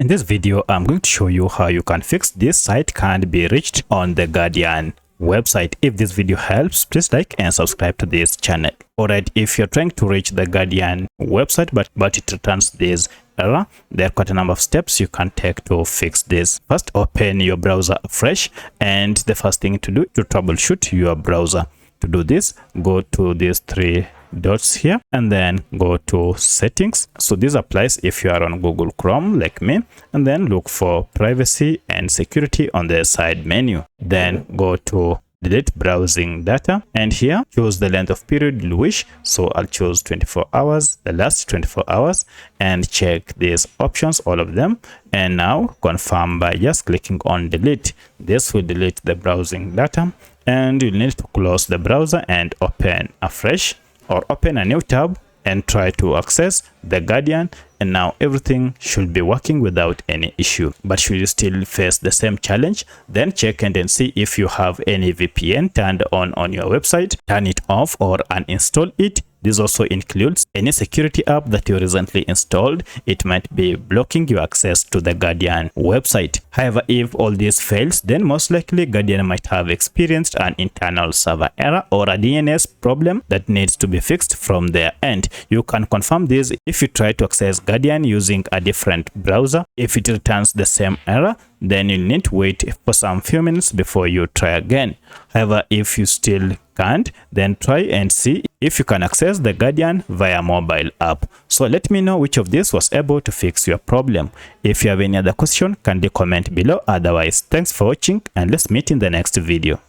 In this video, I'm going to show you how you can fix this site can't be reached on the Guardian website. If this video helps, please like and subscribe to this channel. Alright, if you're trying to reach the Guardian website but it returns this error, there are quite a number of steps you can take to fix this. First, open your browser afresh, and the first thing to do to troubleshoot your browser. To do this, go to these three dots here and then go to settings. So this applies if you are on Google Chrome like me, and then look for privacy and security on the side menu. Then go to delete browsing data, and here choose the length of period you wish. So I'll choose 24 hours, the last 24 hours, and check these options, all of them, and now confirm by just clicking on delete. This will delete the browsing data, and you need to close the browser and open afresh or open a new tab and try to access the Guardian, and now everything should be working without any issue. But should you still face the same challenge, then check and then see if you have any VPN turned on your website. Turn it off or uninstall it. This also includes any security app that you recently installed. It might be blocking your access to the Guardian website. However, if all this fails, then most likely Guardian might have experienced an internal server error or a DNS problem that needs to be fixed from their end. You can confirm this if you try to access Guardian using a different browser. If it returns the same error, then you'll need to wait for some few minutes before you try again. However, if you still can't, then try and see if you can access the Guardian via mobile app. So let me know which of these was able to fix your problem. If you have any other question, kindly comment below. Otherwise, thanks for watching, and let's meet in the next video.